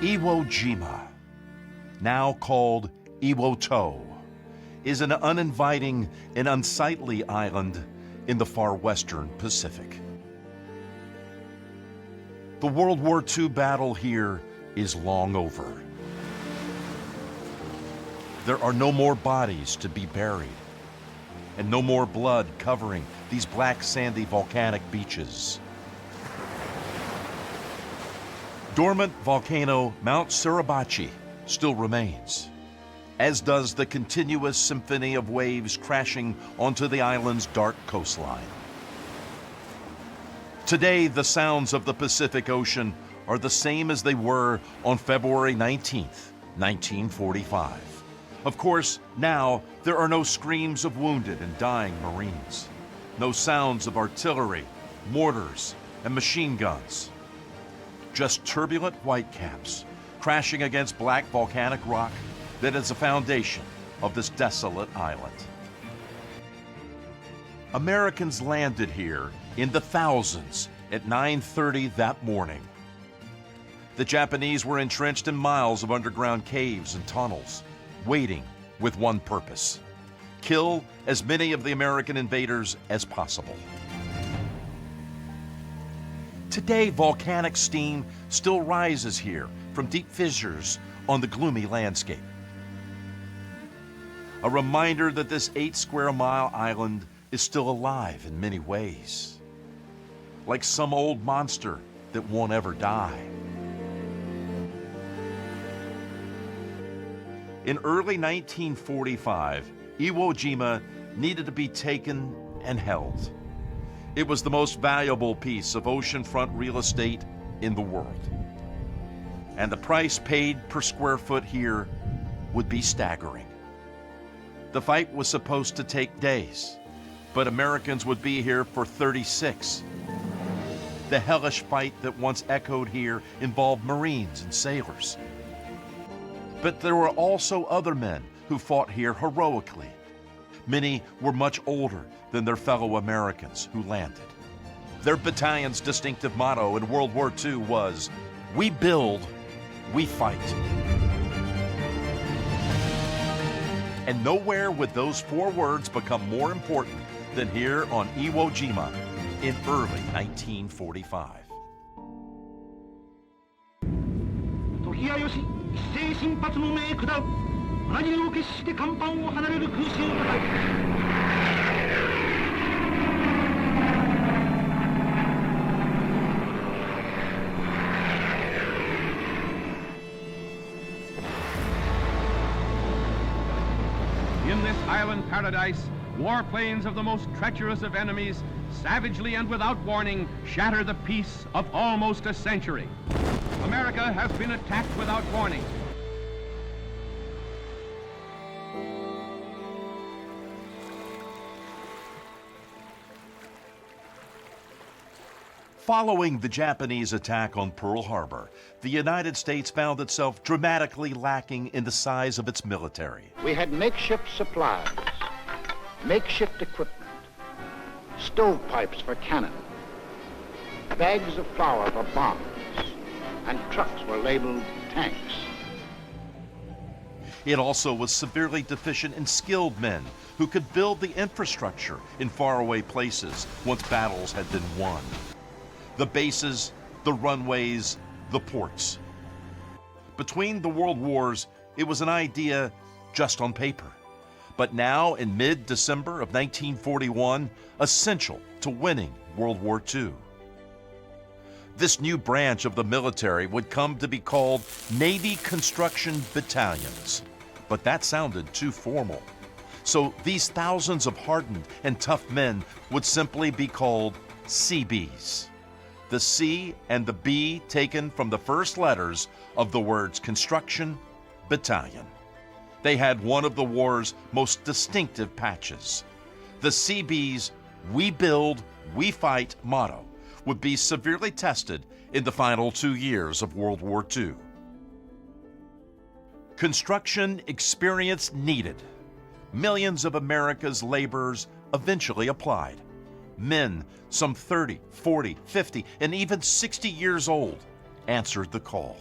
Iwo Jima, now called Iwo To, is an uninviting and unsightly island in the far western Pacific. The World War II battle here is long over. There are no more bodies to be buried, and no more blood covering these black sandy volcanic beaches. Dormant volcano Mount Suribachi still remains, as does the continuous symphony of waves crashing onto the island's dark coastline. Today, the sounds of the Pacific Ocean are the same as they were on February 19th, 1945. Of course, now there are no screams of wounded and dying Marines, no sounds of artillery, mortars, and machine guns. Just turbulent whitecaps crashing against black volcanic rock that is the foundation of this desolate island. Americans landed here in the thousands at 9:30 that morning. The Japanese were entrenched in miles of underground caves and tunnels, waiting with one purpose: kill as many of the American invaders as possible. Today, volcanic steam still rises here from deep fissures on the gloomy landscape. A reminder that this 8-square-mile island is still alive in many ways, like some old monster that won't ever die. In early 1945, Iwo Jima needed to be taken and held. It was the most valuable piece of oceanfront real estate in the world. And the price paid per square foot here would be staggering. The fight was supposed to take days, but Americans would be here for 36. The hellish fight that once echoed here involved Marines and sailors. But there were also other men who fought here heroically. Many were much older than their fellow Americans who landed. Their battalion's distinctive motto in World War II was, "We build, we fight." And nowhere would those 4 words become more important than here on Iwo Jima in early 1945. 時はよし、一斉進発の命下る。同じを決して甲板を離れる空襲を叩く。In this island paradise, warplanes of the most treacherous of enemies, savagely and without warning, shatter the peace of almost a century. America has been attacked without warning. Following the Japanese attack on Pearl Harbor, the United States found itself dramatically lacking in the size of its military. We had makeshift supplies, makeshift equipment, stovepipes for cannon, bags of flour for bombs, and trucks were labeled tanks. It also was severely deficient in skilled men who could build the infrastructure in faraway places once battles had been won. The bases, the runways, the ports. Between the world wars, it was an idea just on paper. But now, in mid-December of 1941, essential to winning World War II. This new branch of the military would come to be called Navy Construction Battalions. But that sounded too formal. So these thousands of hardened and tough men would simply be called Seabees. The C and the B taken from the first letters of the words construction, battalion. They had one of the war's most distinctive patches. The Seabees' "We build, we fight" motto would be severely tested in the final 2 years of World War II. Construction experience needed. Millions of America's laborers eventually applied. Men, some 30, 40, 50, and even 60 years old, answered the call.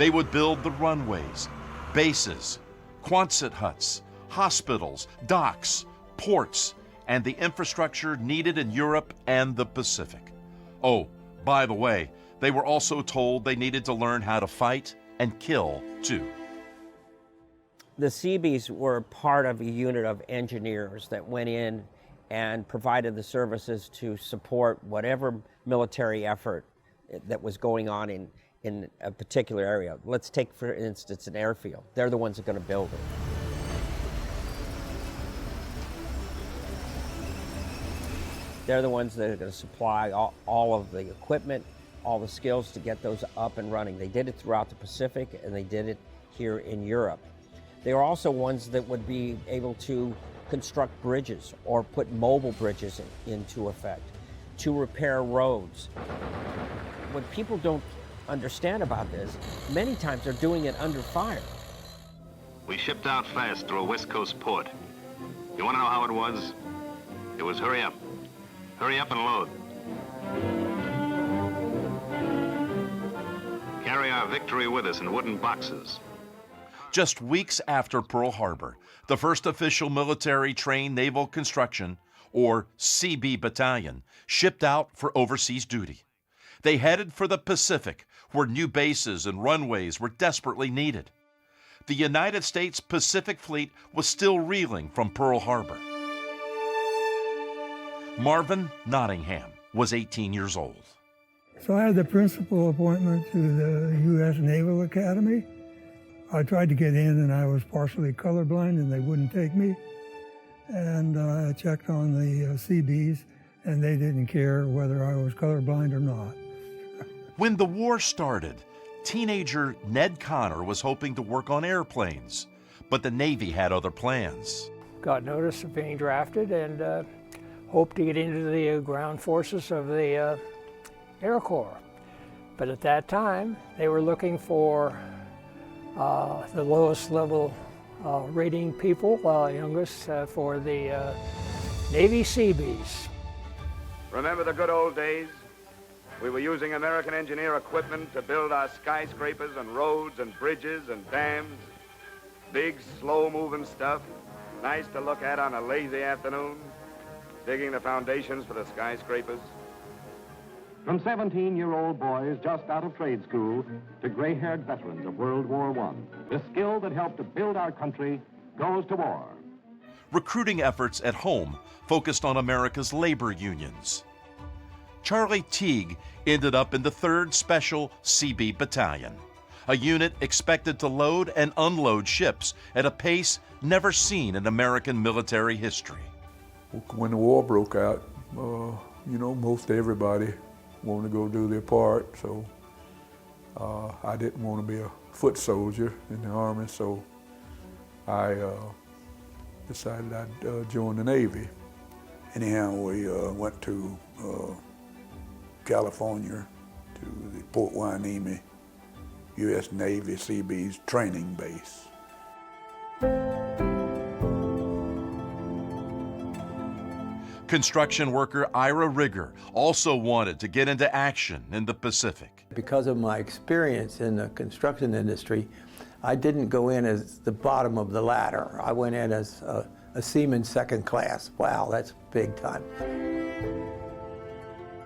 They would build the runways, bases, Quonset huts, hospitals, docks, ports, and the infrastructure needed in Europe and the Pacific. Oh, by the way, they were also told they needed to learn how to fight and kill, too. The Seabees were part of a unit of engineers that went in and provided the services to support whatever military effort that was going on in a particular area. Let's take, for instance, an airfield. They're the ones that are going to build it. They're the ones that are going to supply all of the equipment, all the skills to get those up and running. They did it throughout the Pacific, and they did it here in Europe. They are also ones that would be able to construct bridges or put mobile bridges into effect, to repair roads. What people don't understand about this, many times they're doing it under fire. We shipped out fast through a West Coast port. You want to know how it was? It was hurry up. Hurry up and load. Carry our victory with us in wooden boxes. Just weeks after Pearl Harbor, the first official military trained naval construction, or CB Battalion, shipped out for overseas duty. They headed for the Pacific, where new bases and runways were desperately needed. The United States Pacific Fleet was still reeling from Pearl Harbor. Marvin Nottingham was 18 years old. So I had the principal appointment to the U.S. Naval Academy. I tried to get in, and I was partially colorblind, and they wouldn't take me. And I checked on the Seabees, and they didn't care whether I was colorblind or not. When the war started, teenager Ned Connor was hoping to work on airplanes, but the Navy had other plans. Got notice of being drafted and hoped to get into the ground forces of the Air Corps. But at that time, they were looking for the lowest level rating people, youngest, for the Navy Seabees. Remember the good old days? We were using American engineer equipment to build our skyscrapers and roads and bridges and dams. Big, slow-moving stuff, nice to look at on a lazy afternoon, digging the foundations for the skyscrapers. From 17-year-old boys just out of trade school to gray-haired veterans of World War I, the skill that helped to build our country goes to war. Recruiting efforts at home focused on America's labor unions. Charlie Teague ended up in the 3rd Special CB Battalion, a unit expected to load and unload ships at a pace never seen in American military history. When the war broke out, most everybody wanted to go do their part, so I didn't want to be a foot soldier in the Army, so I decided I'd join the Navy. Anyhow, we went to California to the Port Hueneme U.S. Navy Seabees training base. Construction worker Ira Rigger also wanted to get into action in the Pacific. Because of my experience in the construction industry, I didn't go in as the bottom of the ladder. I went in as a seaman 2nd class. Wow, that's big time.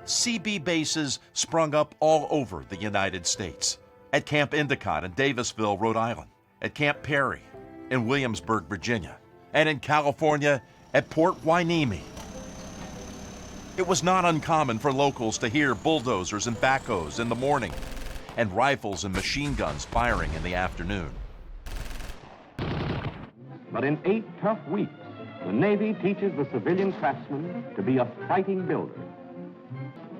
CB bases sprung up all over the United States. At Camp Endicott in Davisville, Rhode Island, at Camp Perry in Williamsburg, Virginia, and in California at Port Hueneme. It was not uncommon for locals to hear bulldozers and backhoes in the morning and rifles and machine guns firing in the afternoon. But in 8 tough weeks, the Navy teaches the civilian craftsman to be a fighting builder.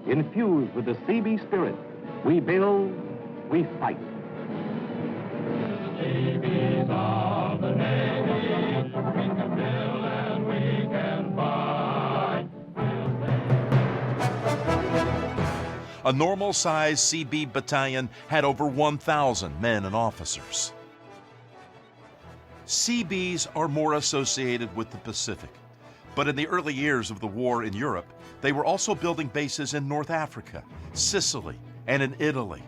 Infused with the Seabee spirit, we build, we fight. Seabees of the Navy, we can build and we can fight. A normal-sized CB battalion had over 1,000 men and officers. Seabees are more associated with the Pacific, but in the early years of the war in Europe, they were also building bases in North Africa, Sicily, and in Italy.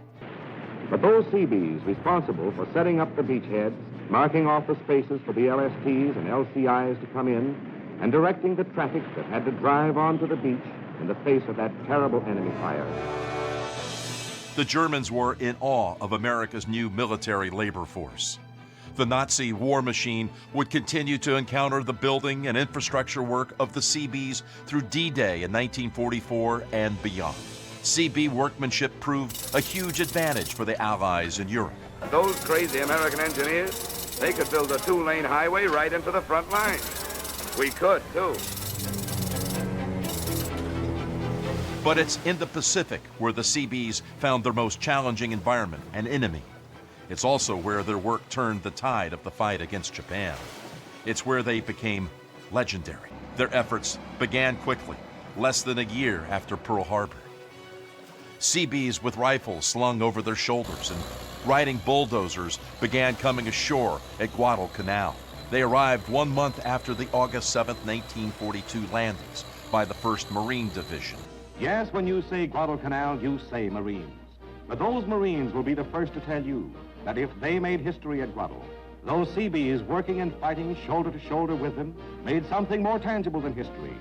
But those Seabees responsible for setting up the beachheads, marking off the spaces for the LSTs and LCIs to come in, and directing the traffic that had to drive onto the beach in the face of that terrible enemy fire. The Germans were in awe of America's new military labor force. The Nazi war machine would continue to encounter the building and infrastructure work of the Seabees through D-Day in 1944 and beyond. CB workmanship proved a huge advantage for the Allies in Europe. Those crazy American engineers, they could build a 2-lane highway right into the front line. We could, too. But it's in the Pacific where the Seabees found their most challenging environment and enemy. It's also where their work turned the tide of the fight against Japan. It's where they became legendary. Their efforts began quickly, less than a year after Pearl Harbor. Seabees with rifles slung over their shoulders and riding bulldozers began coming ashore at Guadalcanal. They arrived 1 month after the August 7, 1942 landings by the 1st Marine Division. Yes, when you say Guadalcanal, you say Marines. But those Marines will be the first to tell you that if they made history at Guadal, those Seabees working and fighting shoulder to shoulder with them made something more tangible than history.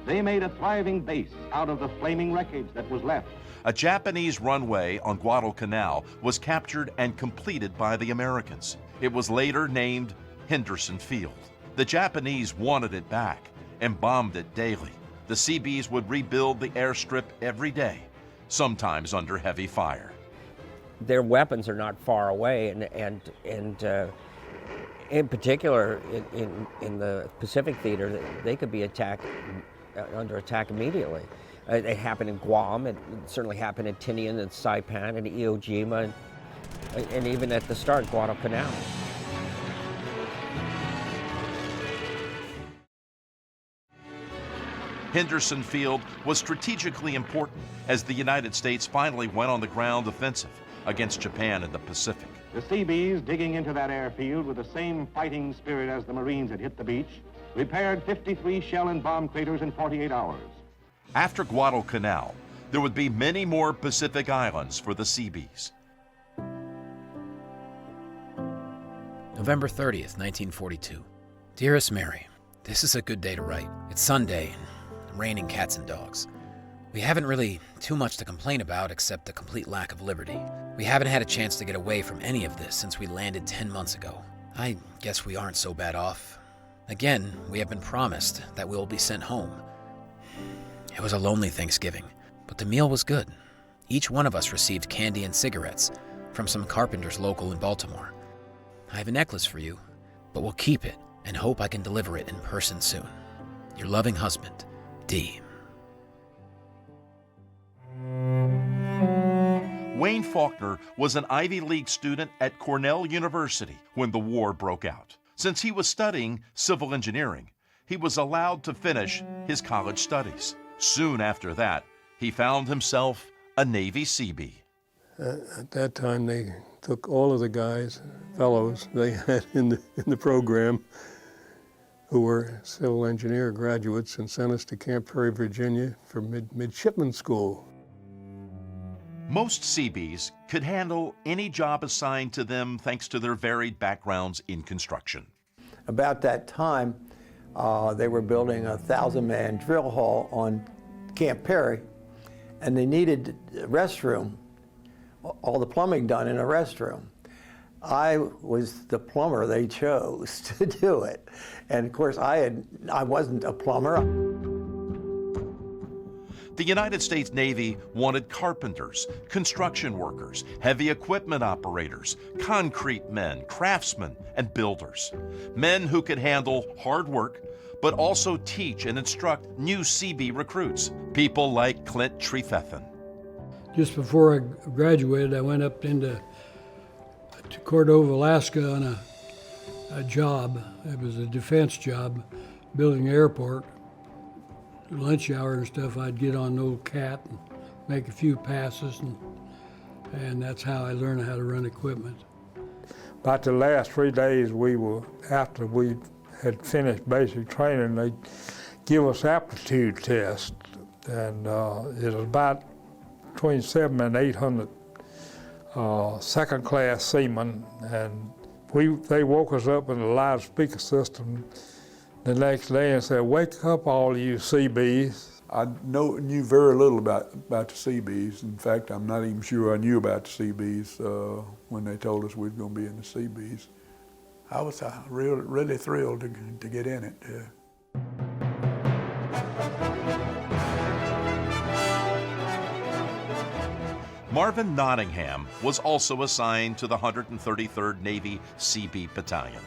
They made a thriving base out of the flaming wreckage that was left. A Japanese runway on Guadalcanal was captured and completed by the Americans. It was later named Henderson Field. The Japanese wanted it back and bombed it daily. The Seabees would rebuild the airstrip every day, sometimes under heavy fire. Their weapons are not far away, and in particular, in the Pacific theater, they could be attacked, under attack immediately. It happened in Guam, it certainly happened in Tinian and Saipan and Iwo Jima, and even at the start, Guadalcanal. Henderson Field was strategically important as the United States finally went on the ground offensive against Japan in the Pacific. The Seabees, digging into that airfield with the same fighting spirit as the Marines had hit the beach, repaired 53 shell and bomb craters in 48 hours. After Guadalcanal, there would be many more Pacific islands for the Seabees. November 30th, 1942. Dearest Mary, this is a good day to write. It's Sunday and raining cats and dogs. We haven't really too much to complain about except the complete lack of liberty. We haven't had a chance to get away from any of this since we landed 10 months ago. I guess we aren't so bad off. Again, we have been promised that we will be sent home. It was a lonely Thanksgiving, but the meal was good. Each one of us received candy and cigarettes from some carpenters local in Baltimore. I have a necklace for you, but we'll keep it and hope I can deliver it in person soon. Your loving husband, D. Wayne Faulkner was an Ivy League student at Cornell University when the war broke out. Since he was studying civil engineering, he was allowed to finish his college studies. Soon after that, he found himself a Navy Seabee. At that time, they took all of the guys, fellows they had in the program who were civil engineer graduates and sent us to Camp Perry, Virginia for midshipman school. Most Seabees could handle any job assigned to them thanks to their varied backgrounds in construction. About that time, they were building a 1,000-man drill hall on Camp Perry, and they needed a restroom, all the plumbing done in a restroom. I was the plumber they chose to do it. And of course, I wasn't a plumber. The United States Navy wanted carpenters, construction workers, heavy equipment operators, concrete men, craftsmen, and builders. Men who could handle hard work, but also teach and instruct new CB recruits, people like Clint Trefethen. Just before I graduated, I went up to Cordova, Alaska on a job. It was a defense job, building an airport. Lunch hour and stuff, I'd get on an old cat and make a few passes, and that's how I learned how to run equipment. About the last 3 days after we had finished basic training, they give us aptitude tests, and it was about between 700 and 800 second-class seamen, and they woke us up in the loudspeaker system the next day and said, "Wake up, all you Seabees." I knew very little about the Seabees. In fact, I'm not even sure I knew about the Seabees when they told us we were going to be in the Seabees. I was really thrilled to get in it. Marvin Nottingham was also assigned to the 133rd Navy Seabee Battalion.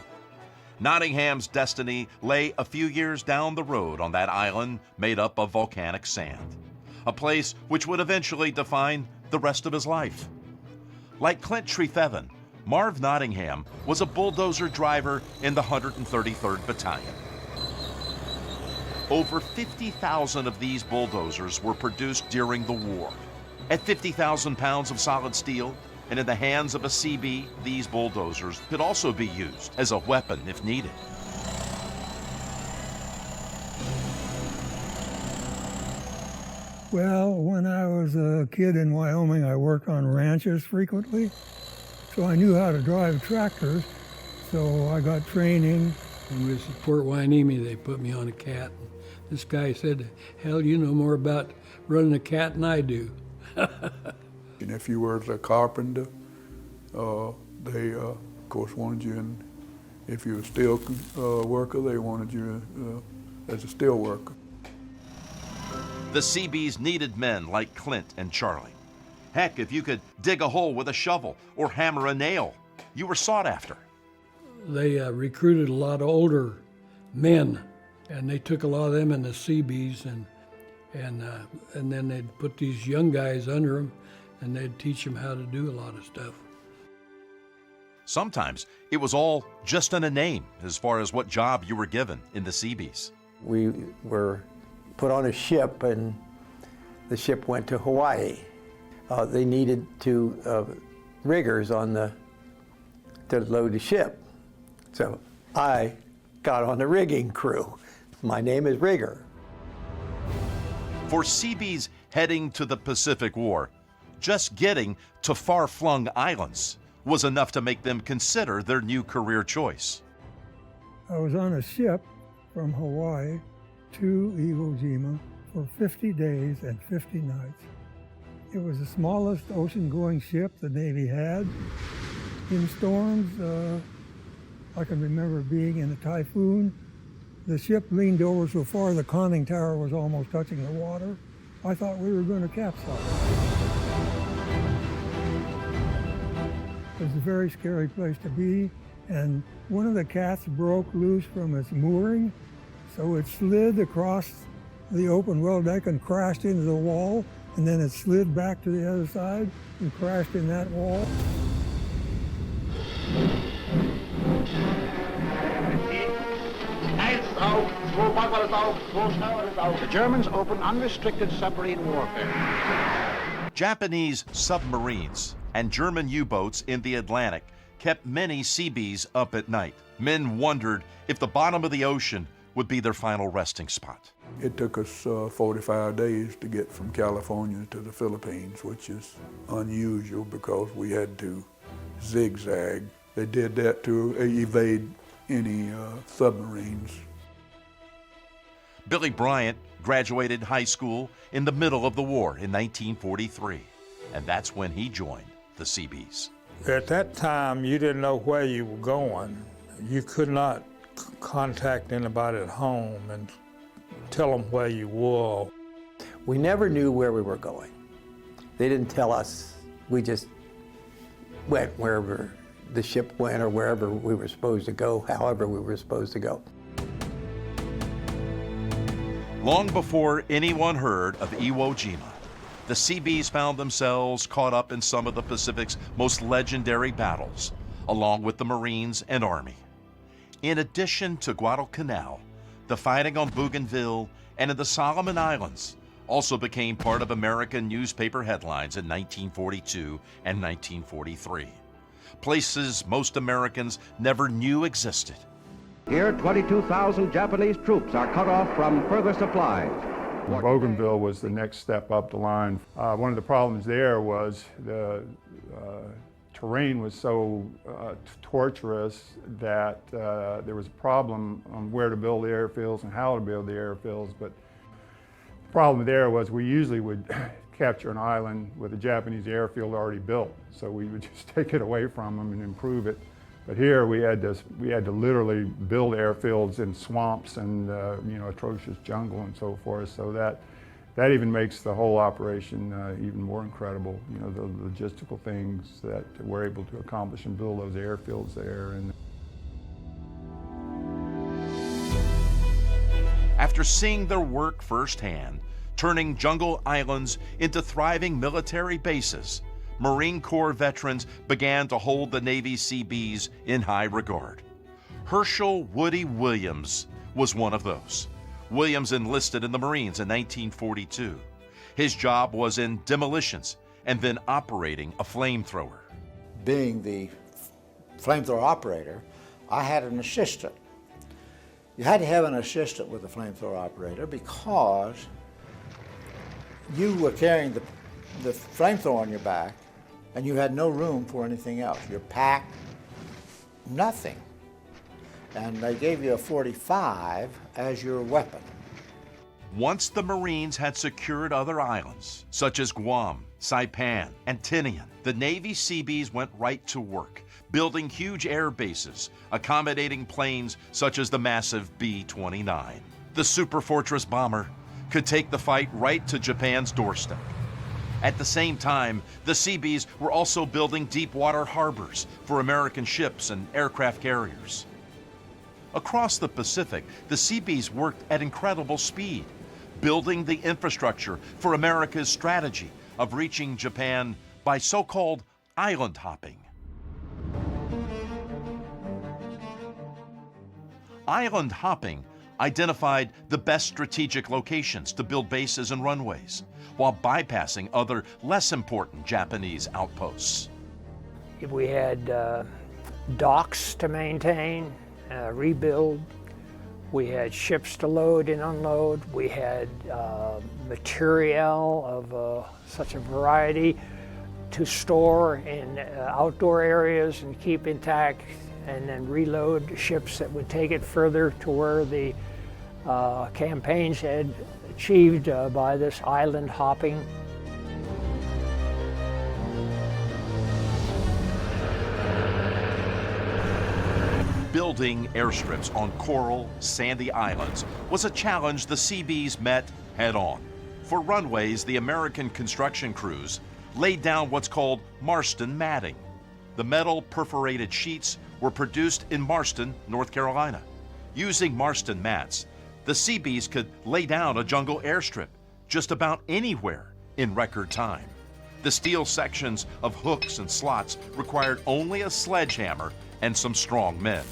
Nottingham's destiny lay a few years down the road on that island made up of volcanic sand, a place which would eventually define the rest of his life. Like Clint Trefethen, Marv Nottingham was a bulldozer driver in the 133rd Battalion. Over 50,000 of these bulldozers were produced during the war. At 50,000 pounds of solid steel, and in the hands of a Seabee, these bulldozers could also be used as a weapon if needed. Well, when I was a kid in Wyoming, I worked on ranches frequently, so I knew how to drive tractors, so I got training. When we was at Fort Hueneme, they put me on a cat. This guy said, "Hell, you know more about running a cat than I do." And if you were a carpenter, they, of course, wanted you in. If you were a steel worker, they wanted you as a steel worker. The Seabees needed men like Clint and Charlie. Heck, if you could dig a hole with a shovel or hammer a nail, you were sought after. They recruited a lot of older men, and they took a lot of them in the Seabees, and then they'd put these young guys under them, and they'd teach them how to do a lot of stuff. Sometimes it was all just in a name as far as what job you were given in the Seabees. We were put on a ship, and the ship went to Hawaii. They needed riggers to load the ship. So I got on the rigging crew. My name is Rigger. For Seabees heading to the Pacific War, just getting to far-flung islands was enough to make them consider their new career choice. I was on a ship from Hawaii to Iwo Jima for 50 days and 50 nights. It was the smallest ocean-going ship the Navy had. In storms, I can remember being in a typhoon. The ship leaned over so far the conning tower was almost touching the water. I thought we were going to capsize. It was a very scary place to be, and one of the cats broke loose from its mooring, so it slid across the open well deck and crashed into the wall, and then it slid back to the other side and crashed in that wall. The Germans opened unrestricted submarine warfare. Japanese submarines and German U-boats in the Atlantic kept many Seabees up at night. Men wondered if the bottom of the ocean would be their final resting spot. It took us 45 days to get from California to the Philippines, which is unusual because we had to zigzag. They did that to evade any submarines. Billy Bryant graduated high school in the middle of the war in 1943, and that's when he joined the Seabees. At that time, you didn't know where you were going. You could not contact anybody at home and tell them where you were. We never knew where we were going. They didn't tell us. We just went wherever the ship went or wherever we were supposed to go, however we were supposed to go. Long before anyone heard of Iwo Jima, the Seabees found themselves caught up in some of the Pacific's most legendary battles, along with the Marines and Army. In addition to Guadalcanal, the fighting on Bougainville and in the Solomon Islands also became part of American newspaper headlines in 1942 and 1943. Places most Americans never knew existed. Here, 22,000 Japanese troops are cut off from further supplies. Bougainville was the next step up the line. One of the problems there was the terrain was so torturous that there was a problem on where to build the airfields and how to build the airfields. But the problem there was we usually would capture an island with a Japanese airfield already built, so we would just take it away from them and improve it. But here we had to literally build airfields in swamps and atrocious jungle and so forth. So that even makes the whole operation even more incredible. You know, the logistical things that we're able to accomplish and build those airfields there. And after seeing their work firsthand, turning jungle islands into thriving military bases, Marine Corps veterans began to hold the Navy Seabees in high regard. Herschel Woody Williams was one of those. Williams enlisted in the Marines in 1942. His job was in demolitions and then operating a flamethrower. Being the flamethrower operator, I had an assistant. You had to have an assistant with a flamethrower operator because you were carrying the flamethrower on your back and you had no room for anything else. Your pack, nothing. And they gave you a .45 as your weapon. Once the Marines had secured other islands, such as Guam, Saipan, and Tinian, the Navy Seabees went right to work, building huge air bases, accommodating planes such as the massive B-29. The Super Fortress bomber could take the fight right to Japan's doorstep. At the same time, the Seabees were also building deep water harbors for American ships and aircraft carriers. Across the Pacific, the Seabees worked at incredible speed, building the infrastructure for America's strategy of reaching Japan by so-called island hopping. Island hopping identified the best strategic locations to build bases and runways, while bypassing other less important Japanese outposts. We had docks to maintain, rebuild. We had ships to load and unload. We had material of such a variety to store in outdoor areas and keep intact, and then reload ships that would take it further to where the campaigns had achieved by this island hopping. Building airstrips on coral, sandy islands was a challenge the Seabees met head-on. For runways, the American construction crews laid down what's called Marston matting. The metal perforated sheets were produced in Marston, North Carolina. Using Marston mats, the Seabees could lay down a jungle airstrip just about anywhere in record time. The steel sections of hooks and slots required only a sledgehammer and some strong men.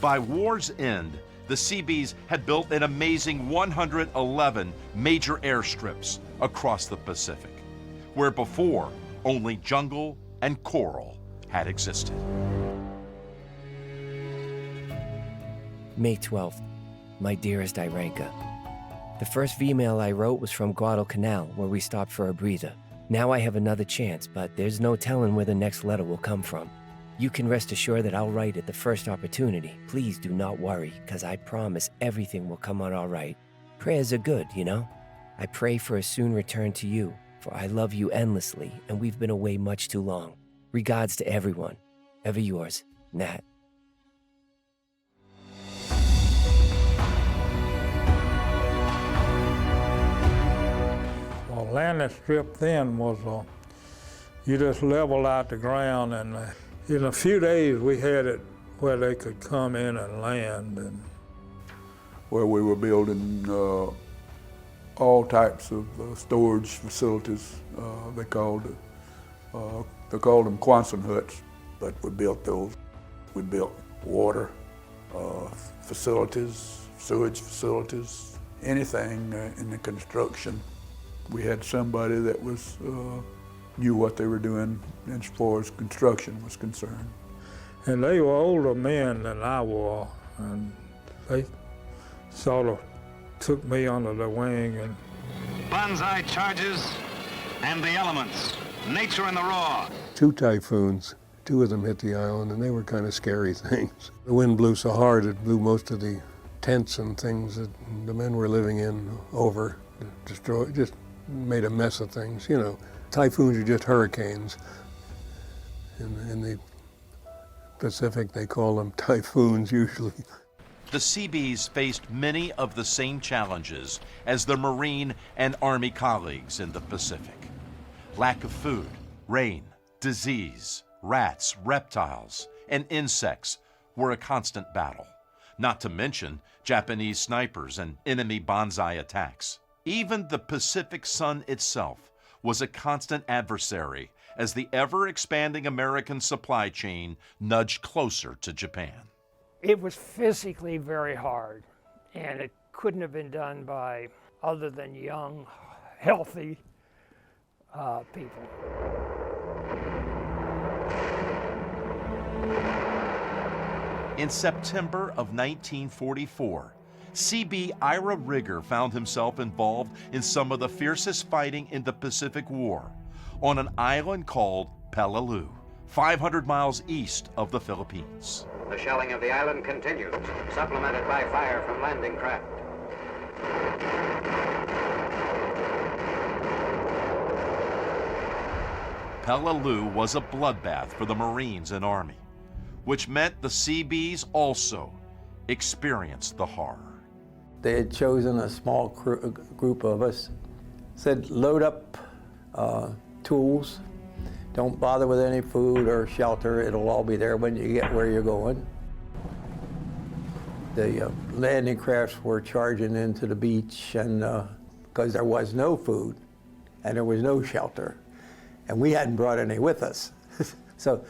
By war's end, the Seabees had built an amazing 111 major airstrips across the Pacific, where before only jungle and coral had existed. May 12th, my dearest Irenka. The first V-mail I wrote was from Guadalcanal, where we stopped for a breather. Now I have another chance, but there's no telling where the next letter will come from. You can rest assured that I'll write at the first opportunity. Please do not worry, because I promise everything will come out all right. Prayers are good, you know? I pray for a soon return to you, for I love you endlessly, and we've been away much too long. Regards to everyone. Ever yours, Nat. Well, landing strip then was, you just level out the ground, and in a few days we had it where they could come in and land. And where we were building all types of storage facilities. They called them Quonset huts, but we built those. We built water facilities, sewage facilities, anything in the construction. We had somebody that was knew what they were doing as far as construction was concerned. And they were older men than I was, and they sort of took me under their wing. And Banzai charges and the elements. nature in the raw. 2 typhoons, 2 of them hit the island, and they were kind of scary things. The wind blew so hard it blew most of the tents and things that the men were living in over, just made a mess of things. You know, typhoons are just hurricanes. In the Pacific, they call them typhoons usually. The Seabees faced many of the same challenges as their Marine and Army colleagues in the Pacific. Lack of food, rain, disease, rats, reptiles, and insects were a constant battle, not to mention Japanese snipers and enemy banzai attacks. Even the Pacific Sun itself was a constant adversary as the ever-expanding American supply chain nudged closer to Japan. It was physically very hard, and it couldn't have been done by other than young, healthy people. In September of 1944, CB Ira Rigger found himself involved in some of the fiercest fighting in the Pacific War on an island called Peleliu, 500 miles east of the Philippines. The shelling of the island continues, supplemented by fire from landing craft. Peleliu was a bloodbath for the Marines and Army, which meant the Seabees also experienced the horror. They had chosen a small group of us, said load up tools, don't bother with any food or shelter, it'll all be there when you get where you're going. The landing crafts were charging into the beach, and because there was no food and there was no shelter, and we hadn't brought any with us. So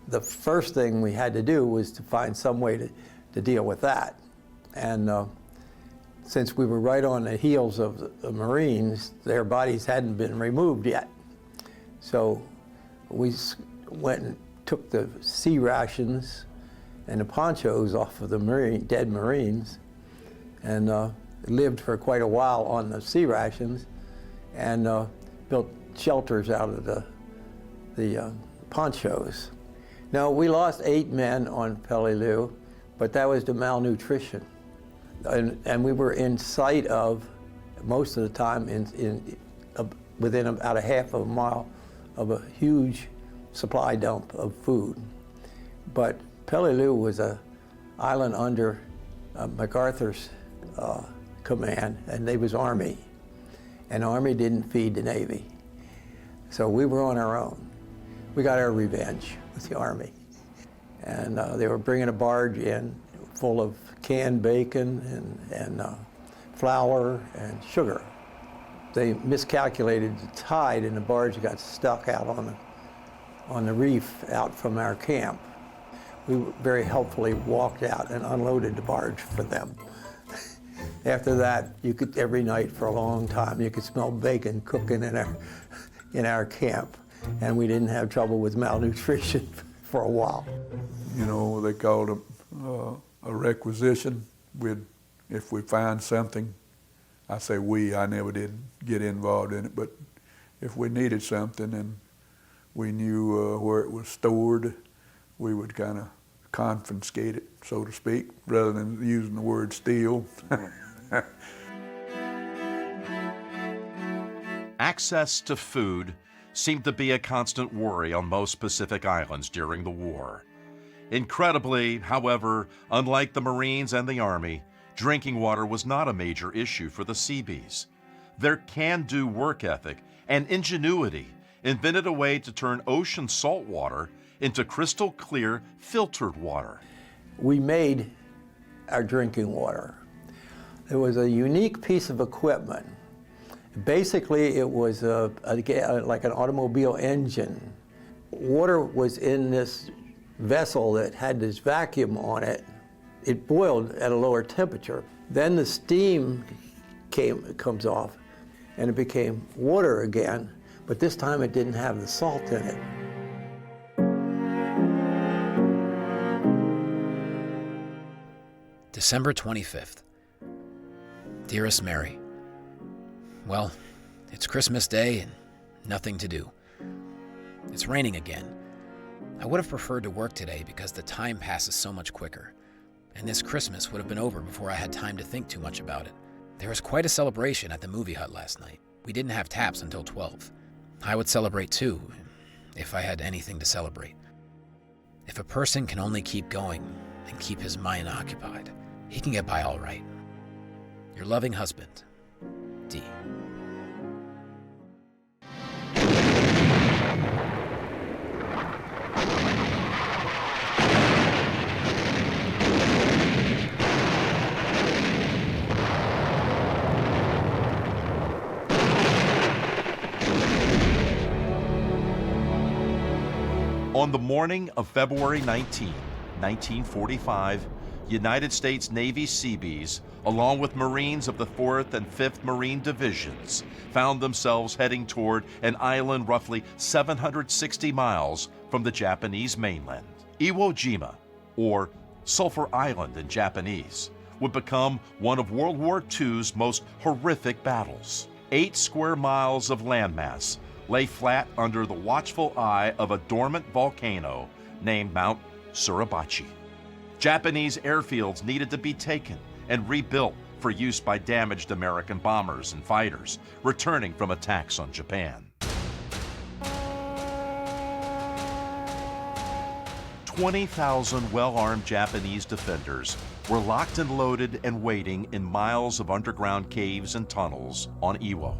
the first thing we had to do was to find some way to deal with that. And since we were right on the heels of the Marines, their bodies hadn't been removed yet. So we went and took the sea rations and the ponchos off of the dead Marines, and lived for quite a while on the sea rations, and built shelters out of the ponchos. Now, we lost 8 men on Peleliu, but that was to malnutrition. And we were in sight of, most of the time, within about a half of a mile of a huge supply dump of food. But Peleliu was an island under MacArthur's command, and they was Army. And Army didn't feed the Navy. So we were on our own. We got our revenge with the Army. And they were bringing a barge in full of canned bacon and flour and sugar. They miscalculated the tide, and the barge got stuck out on the reef out from our camp. We very helpfully walked out and unloaded the barge for them. After that, you could, every night for a long time, you could smell bacon cooking in our camp, and we didn't have trouble with malnutrition for a while. You know, they called it a requisition. If we find something, I say we, I never did get involved in it, but if we needed something and we knew where it was stored, we would kind of confiscate it, so to speak, rather than using the word steal. Access to food seemed to be a constant worry on most Pacific islands during the war. Incredibly, however, unlike the Marines and the Army, drinking water was not a major issue for the Seabees. Their can-do work ethic and ingenuity invented a way to turn ocean salt water into crystal clear filtered water. We made our drinking water. It was a unique piece of equipment. Basically, it was like an automobile engine. Water was in this vessel that had this vacuum on it. It boiled at a lower temperature. Then the steam comes off, and it became water again, but this time it didn't have the salt in it. December 25th. Dearest Mary, well, it's Christmas Day and nothing to do. It's raining again. I would have preferred to work today because the time passes so much quicker. And this Christmas would have been over before I had time to think too much about it. There was quite a celebration at the movie hut last night. We didn't have taps until 12. I would celebrate too, if I had anything to celebrate. If a person can only keep going and keep his mind occupied, he can get by all right. Your loving husband, D. On the morning of February 19, 1945, United States Navy Seabees, along with Marines of the 4th and 5th Marine Divisions, found themselves heading toward an island roughly 760 miles from the Japanese mainland. Iwo Jima, or Sulphur Island in Japanese, would become one of World War II's most horrific battles. 8 square miles of landmass lay flat under the watchful eye of a dormant volcano named Mount Suribachi. Japanese airfields needed to be taken and rebuilt for use by damaged American bombers and fighters returning from attacks on Japan. 20,000 well-armed Japanese defenders were locked and loaded and waiting in miles of underground caves and tunnels on Iwo.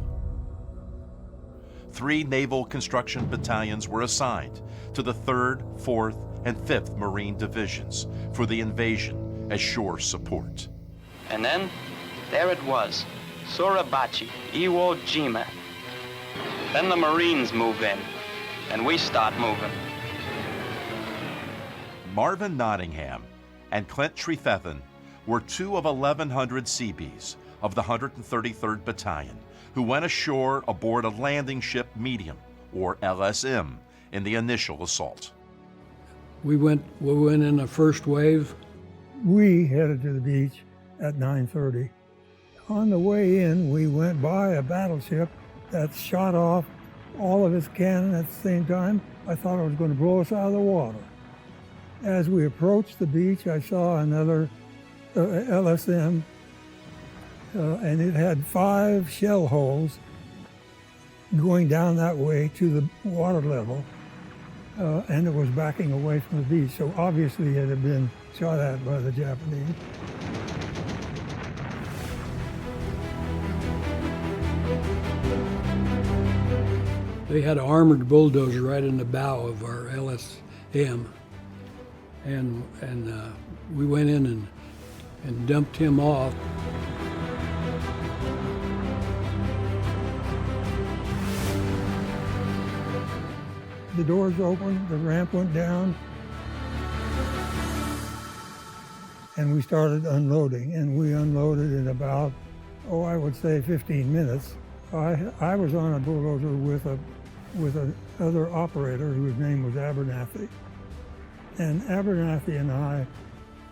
3 naval construction battalions were assigned to the 3rd, 4th, and 5th Marine Divisions for the invasion as shore support. And then, there it was, Suribachi, Iwo Jima. Then the Marines move in, and we start moving. Marvin Nottingham and Clint Trefethen were 2 of 1,100 Seabees of the 133rd Battalion who went ashore aboard a landing ship medium, or LSM, in the initial assault. We went in the first wave. We headed to the beach at 9:30. On the way in, we went by a battleship that shot off all of its cannon at the same time. I thought it was going to blow us out of the water. As we approached the beach, I saw another LSM, and it had 5 shell holes going down that way to the water level, and it was backing away from the beach. So obviously it had been shot at by the Japanese. They had an armored bulldozer right in the bow of our LSM, and we went in and dumped him off. The doors opened, the ramp went down, and we started unloading. And we unloaded in about, I would say 15 minutes. I was on a bulldozer with another operator whose name was Abernathy. And Abernathy and I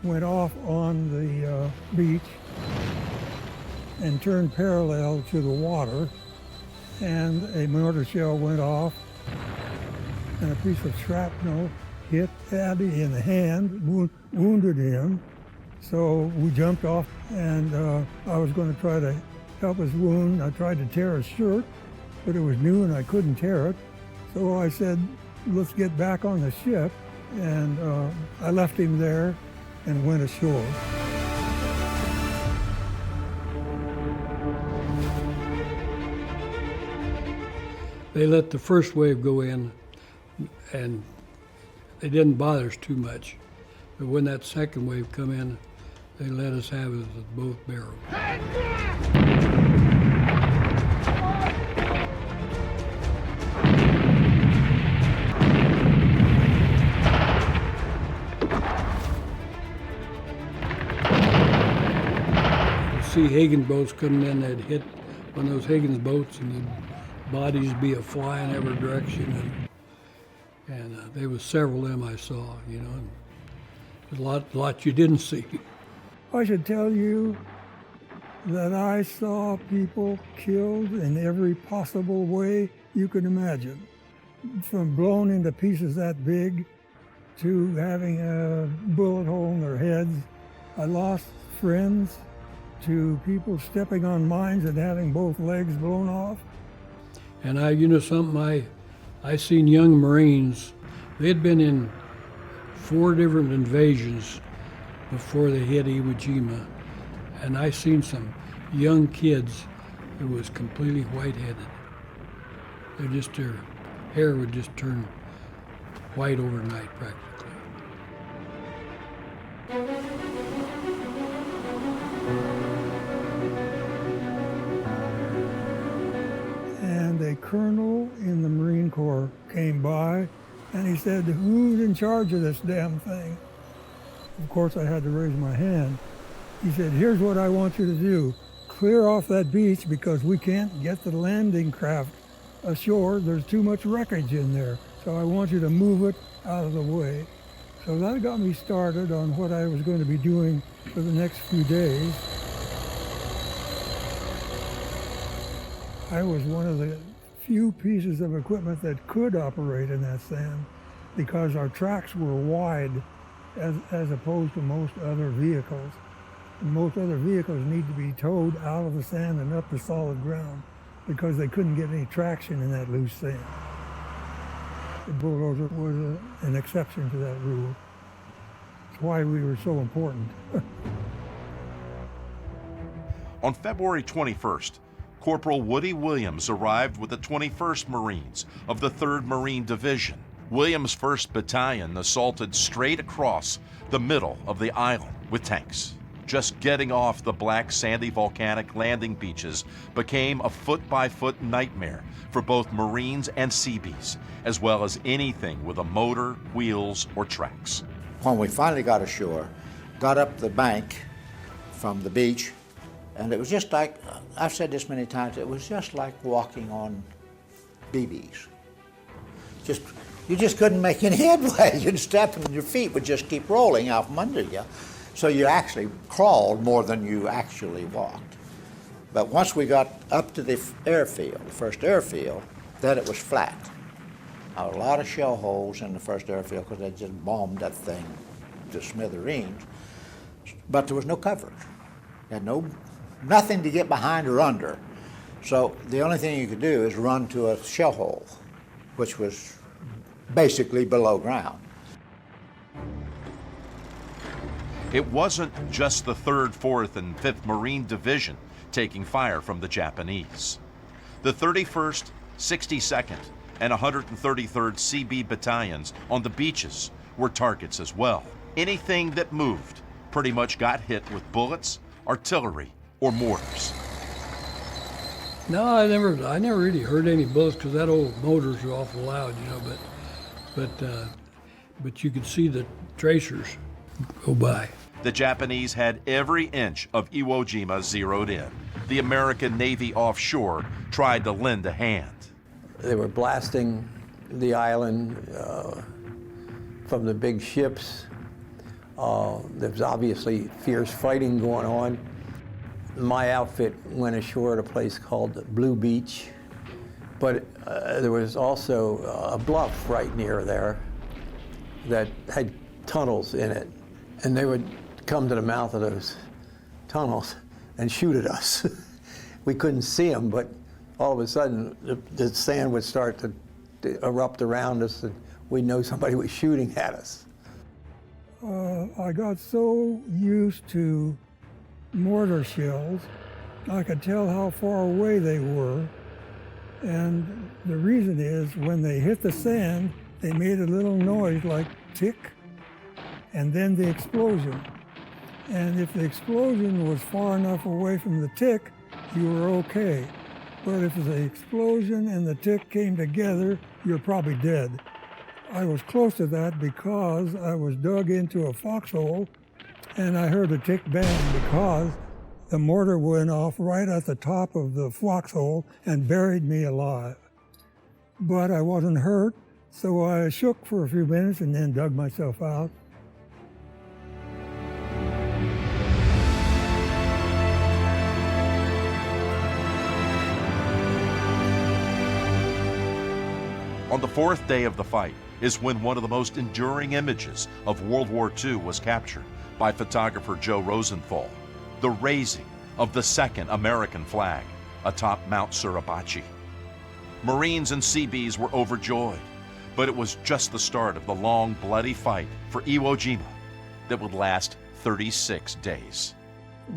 went off on the beach and turned parallel to the water, and a mortar shell went off, and a piece of shrapnel hit Abby in the hand, wounded him. So we jumped off, and I was going to try to help his wound. I tried to tear his shirt, but it was new and I couldn't tear it. So I said, let's get back on the ship. And I left him there and went ashore. They let the first wave go in, and they didn't bother us too much. But when that second wave come in, they let us have it with both barrels. See Higgins boats coming in, they'd hit one of those Higgins boats, and the bodies be a-flying every direction. And there was several of them I saw, you know, and there's a lot you didn't see. I should tell you that I saw people killed in every possible way you could imagine. from blown into pieces that big to having a bullet hole in their heads. I lost friends to people stepping on mines and having both legs blown off. And you know something, I seen young Marines. They'd been in 4 different invasions before they hit Iwo Jima. And I seen some young kids who was completely white-headed. Their hair would just turn white overnight practically. And a colonel in the Marine Corps came by and he said, "Who's in charge of this damn thing?" Of course, I had to raise my hand. He said, "Here's what I want you to do. Clear off that beach because we can't get the landing craft ashore. There's too much wreckage in there. So I want you to move it out of the way." So that got me started on what I was going to be doing for the next few days. I was one of the few pieces of equipment that could operate in that sand because our tracks were wide as opposed to most other vehicles. Most other vehicles need to be towed out of the sand and up to solid ground because they couldn't get any traction in that loose sand. The bulldozer was an exception to that rule. That's why we were so important. On February 21st, Corporal Woody Williams arrived with the 21st Marines of the 3rd Marine Division. Williams' 1st Battalion assaulted straight across the middle of the island with tanks. Just getting off the black, sandy, volcanic landing beaches became a foot-by-foot nightmare for both Marines and Seabees, as well as anything with a motor, wheels, or tracks. When we finally got ashore, got up the bank from the beach, and it was just like, I've said this many times, it was just like walking on BBs. You just couldn't make any headway. You'd step and your feet would just keep rolling out from under you. So you actually crawled more than you actually walked. But once we got up to the airfield, the first airfield, then it was flat. A lot of shell holes in the first airfield because they just bombed that thing to smithereens. But there was no coverage. You had nothing to get behind or under. So the only thing you could do is run to a shell hole, which was basically below ground. It wasn't just the 3rd, 4th, and 5th Marine Division taking fire from the Japanese. The 31st, 62nd, and 133rd CB battalions on the beaches were targets as well. Anything that moved pretty much got hit with bullets, artillery, or mortars. No, I never really heard any bullets because that old motors were awful loud, you know. But you could see the tracers go by. The Japanese had every inch of Iwo Jima zeroed in. The American Navy offshore tried to lend a hand. They were blasting the island from the big ships. There was obviously fierce fighting going on. My outfit went ashore at a place called Blue Beach, but there was also a bluff right near there that had tunnels in it, and they would come to the mouth of those tunnels and shoot at us. We couldn't see them, but all of a sudden the sand would start to erupt around us, and we'd know somebody was shooting at us. I got so used to mortar shells, I could tell how far away they were. And the reason is when they hit the sand, they made a little noise like tick, and then the explosion. And if the explosion was far enough away from the tick, you were okay. But if the explosion and the tick came together, you're probably dead. I was close to that because I was dug into a foxhole and I heard a tick bang because the mortar went off right at the top of the foxhole and buried me alive. But I wasn't hurt, so I shook for a few minutes and then dug myself out. On the fourth day of the fight is when one of the most enduring images of World War II was captured by photographer Joe Rosenthal, the raising of the second American flag atop Mount Suribachi. Marines and Seabees were overjoyed, but it was just the start of the long, bloody fight for Iwo Jima that would last 36 days.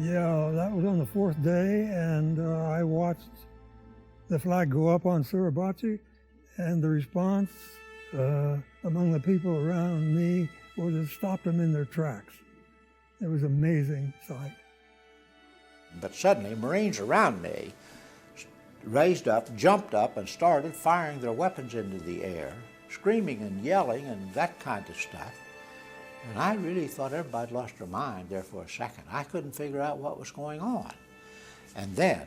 Yeah, that was on the fourth day, and I watched the flag go up on Suribachi, and the response among the people around me was it stopped them in their tracks. It was an amazing sight. But suddenly, Marines around me raised up, jumped up, and started firing their weapons into the air, screaming and yelling and that kind of stuff. And I really thought everybody lost their mind there for a second. I couldn't figure out what was going on. And then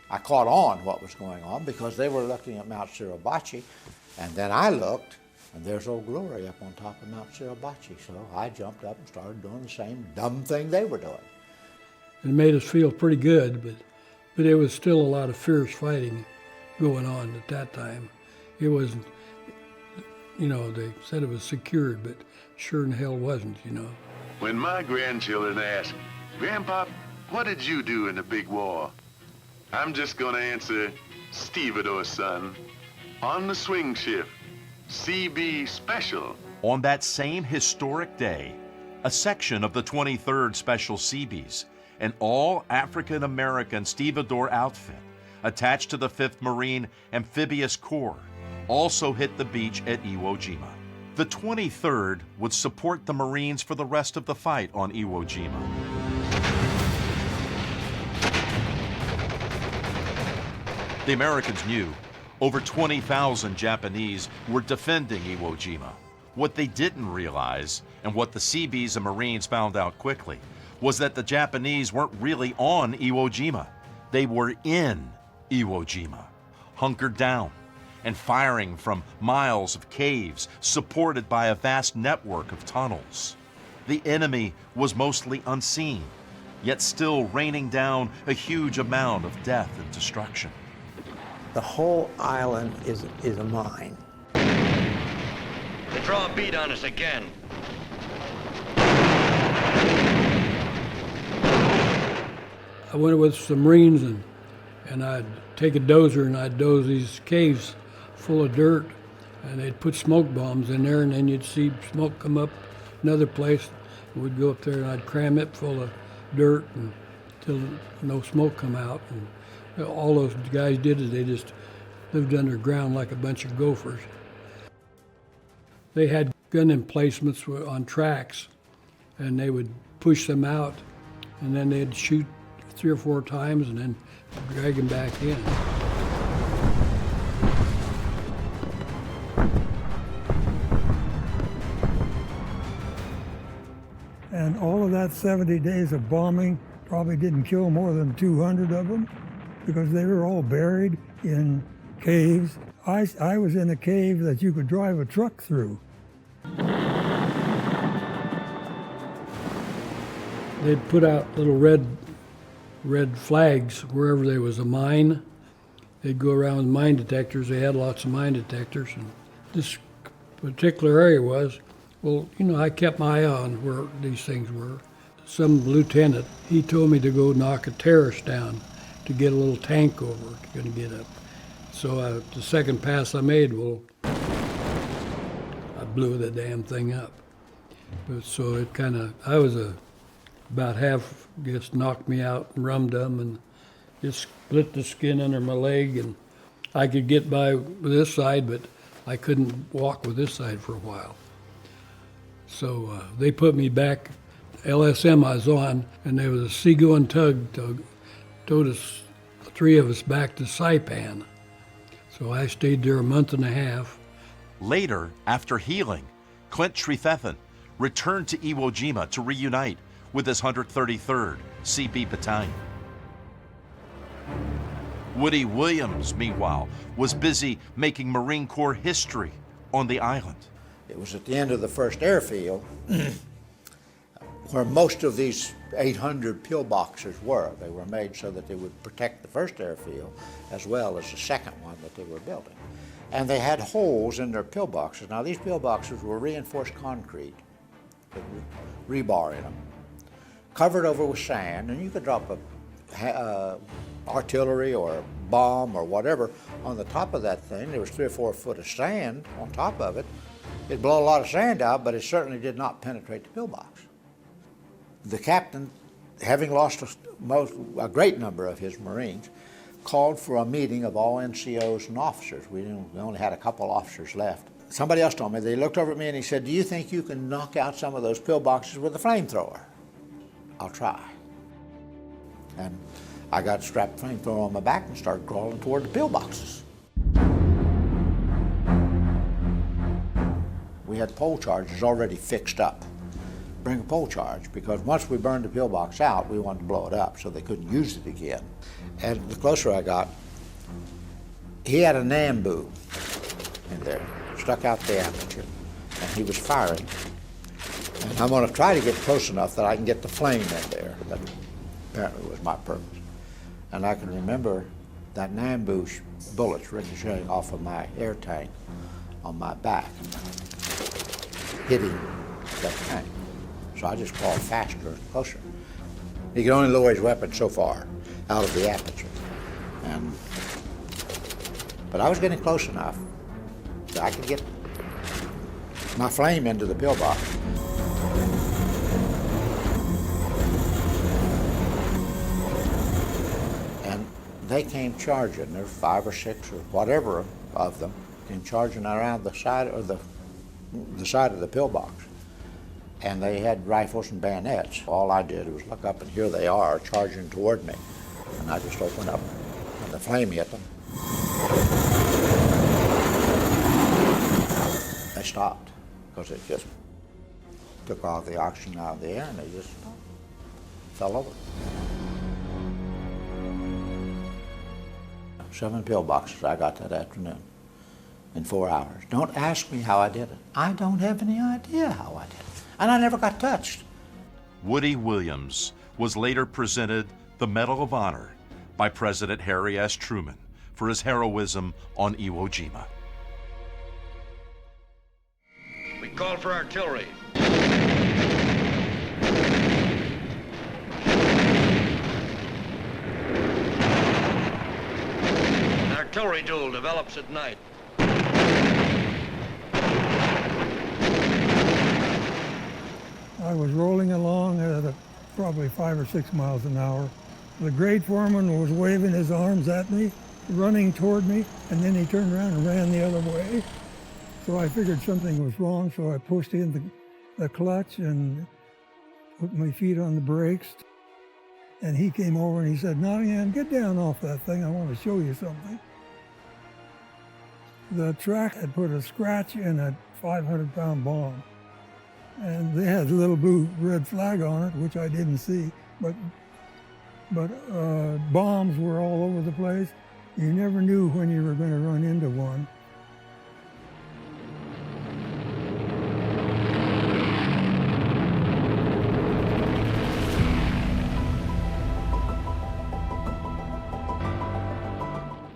I caught on what was going on because they were looking at Mount Suribachi, and then I looked, and there's Old Glory up on top of Mount Suribachi. So I jumped up and started doing the same dumb thing they were doing. It made us feel pretty good, but there was still a lot of fierce fighting going on at that time. It wasn't, you know, they said it was secured, but sure in hell wasn't, you know. When my grandchildren ask, Grandpa, what did you do in the big war? I'm just gonna answer, Stevedore, son. On the swing shift, CB Special. On that same historic day, a section of the 23rd Special Seabees, an all-African-American stevedore outfit attached to the 5th Marine Amphibious Corps, also hit the beach at Iwo Jima. The 23rd would support the Marines for the rest of the fight on Iwo Jima. The Americans knew over 20,000 Japanese were defending Iwo Jima. What they didn't realize, and what the Seabees and Marines found out quickly, was that the Japanese weren't really on Iwo Jima. They were in Iwo Jima, hunkered down, and firing from miles of caves supported by a vast network of tunnels. The enemy was mostly unseen, yet still raining down a huge amount of death and destruction. The whole island is a mine. They draw a bead on us again. I went with some Marines and I'd take a dozer and I'd doze these caves full of dirt, and they'd put smoke bombs in there, and then you'd see smoke come up another place. We'd go up there and I'd cram it full of dirt until no smoke come out. And all those guys did is they just lived underground like a bunch of gophers. They had gun emplacements on tracks, and they would push them out, and then they'd shoot 3 or 4 times and then drag them back in. And all of that 70 days of bombing probably didn't kill more than 200 of them because they were all buried in caves. I was in a cave that you could drive a truck through. They'd put out little red flags wherever there was a mine. They'd go around with mine detectors. They had lots of mine detectors. And this particular area was, well, you know, I kept my eye on where these things were. Some lieutenant, he told me to go knock a terrace down to get a little tank over to get up. So the second pass I made, well, I blew the damn thing up. But so it kind of, I was about half just knocked me out and rum-dum and just split the skin under my leg, and I could get by with this side, but I couldn't walk with this side for a while. So they put me back, LSM I was on, and there was a seagoing tug towed us, 3 of us back to Saipan. So I stayed there a month and a half. Later, after healing, Clint Trethethan returned to Iwo Jima to reunite with his 133rd CB Battalion. Woody Williams, meanwhile, was busy making Marine Corps history on the island. It was at the end of the first airfield where most of these 800 pillboxes were. They were made so that they would protect the first airfield as well as the second one that they were building. And they had holes in their pillboxes. Now these pillboxes were reinforced concrete with rebar in them, covered over with sand, and you could drop a artillery or a bomb or whatever on the top of that thing. There was 3 or 4 foot of sand on top of it. It'd blow a lot of sand out, but it certainly did not penetrate the pillbox. The captain, having lost a great number of his Marines, called for a meeting of all NCOs and officers. We only had a couple officers left. Somebody else told me, they looked over at me and he said, "Do you think you can knock out some of those pillboxes with a flamethrower?" "I'll try." And I got strapped flamethrower on my back and started crawling toward the pillboxes. We had pole charges already fixed up. Bring a pole charge, because once we burned the pillbox out, we wanted to blow it up so they couldn't use it again. And the closer I got, he had a Nambu in there, stuck out the aperture, and he was firing. And I'm going to try to get close enough that I can get the flame in there. That apparently was my purpose. And I can remember that Nambu bullets ricocheting off of my air tank on my back, hitting that tank. So I just crawled faster and closer. He could only lower his weapon so far out of the aperture. But I was getting close enough that I could get my flame into the pillbox. And they came charging. There were 5 or 6 or whatever of them came charging around the side of the pillbox. And they had rifles and bayonets. All I did was look up, and here they are charging toward me. And I just opened up, and the flame hit them. They stopped, because it just took all the oxygen out of the air, and they just fell over. 7 pillboxes I got that afternoon in 4 hours. Don't ask me how I did it. I don't have any idea how I did it. And I never got touched. Woody Williams was later presented the Medal of Honor by President Harry S. Truman for his heroism on Iwo Jima. We called for artillery. An artillery duel develops at night. I was rolling along at probably 5 or 6 miles an hour. The grade foreman was waving his arms at me, running toward me, and then he turned around and ran the other way. So I figured something was wrong, so I pushed in the clutch and put my feet on the brakes. And he came over and he said, "Nottingham, get down off that thing. I want to show you something." The track had put a scratch in a 500-pound bomb. And they had a little blue red flag on it, which I didn't see, but bombs were all over the place. You never knew when you were going to run into one.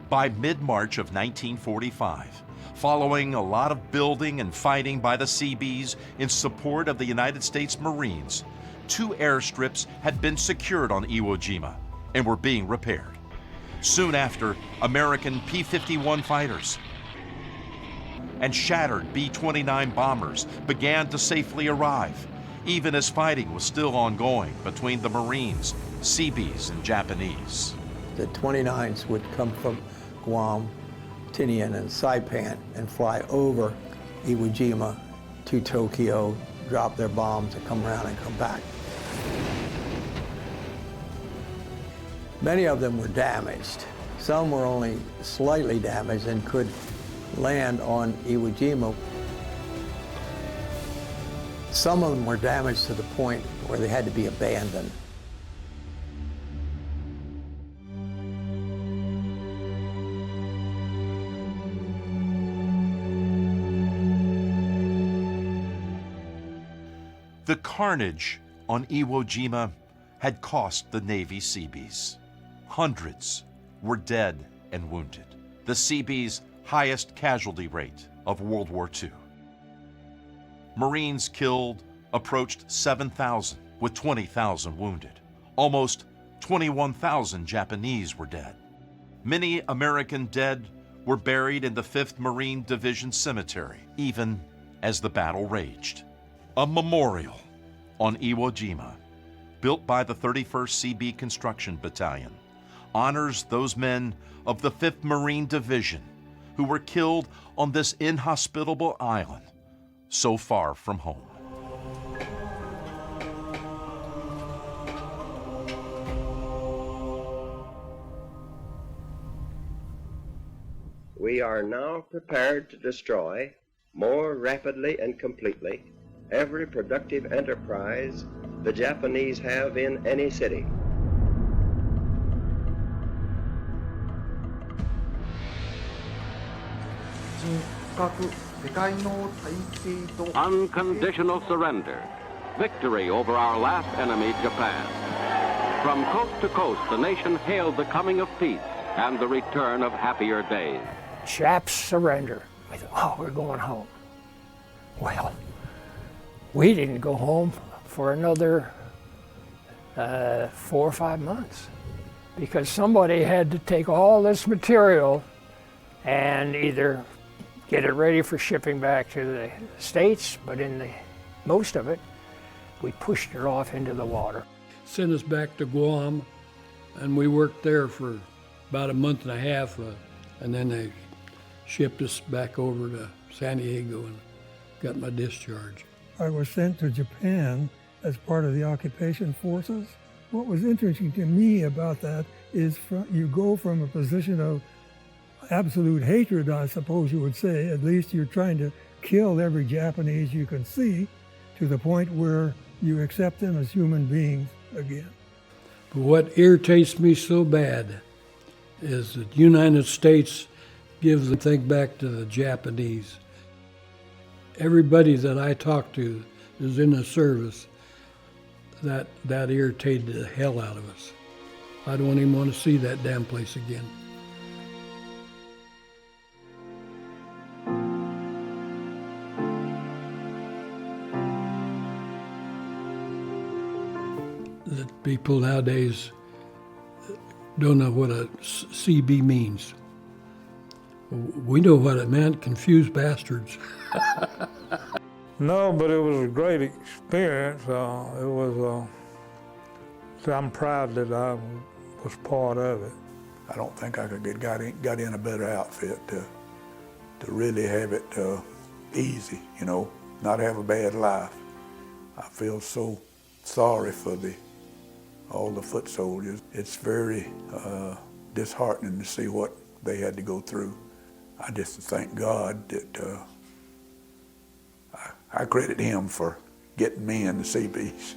By mid-March of 1945, following a lot of building and fighting by the Seabees in support of the United States Marines, 2 airstrips had been secured on Iwo Jima and were being repaired. Soon after, American P-51 fighters and shattered B-29 bombers began to safely arrive, even as fighting was still ongoing between the Marines, Seabees, and Japanese. The 29s would come from Guam, Tinian, and Saipan and fly over Iwo Jima to Tokyo, drop their bombs, and come around and come back. Many of them were damaged. Some were only slightly damaged and could land on Iwo Jima. Some of them were damaged to the point where they had to be abandoned. The carnage on Iwo Jima had cost the Navy Seabees. Hundreds were dead and wounded. The Seabees highest casualty rate of World War II. Marines killed approached 7,000 with 20,000 wounded. Almost 21,000 Japanese were dead. Many American dead were buried in the 5th Marine Division Cemetery, even as the battle raged. A memorial on Iwo Jima, built by the 31st CB Construction Battalion, honors those men of the 5th Marine Division who were killed on this inhospitable island so far from home. We are now prepared to destroy more rapidly and completely every productive enterprise the Japanese have in any city. Unconditional surrender. Victory over our last enemy, Japan. From coast to coast, the nation hailed the coming of peace and the return of happier days. Japs surrender. I thought, oh, we're going home. Well, we didn't go home for another 4 or 5 months because somebody had to take all this material and either get it ready for shipping back to the States, but in most of it, we pushed it off into the water. Sent us back to Guam, and we worked there for about a month and a half, and then they shipped us back over to San Diego and got my discharge. I was sent to Japan as part of the occupation forces. What was interesting to me about that is you go from a position of absolute hatred, I suppose you would say, at least you're trying to kill every Japanese you can see, to the point where you accept them as human beings again. But what irritates me so bad is that the United States gives the thing back to the Japanese. Everybody that I talk to is in the service. That irritated the hell out of us. I don't even want to see that damn place again. That people nowadays don't know what a CB means. We know what it meant, confused bastards. No, but it was a great experience. I'm proud that I was part of it. I don't think I could got in a better outfit to really have it easy, you know, not have a bad life. I feel so sorry for all the foot soldiers. It's very disheartening to see what they had to go through. I just thank God that I credit him for getting me in the Seabees.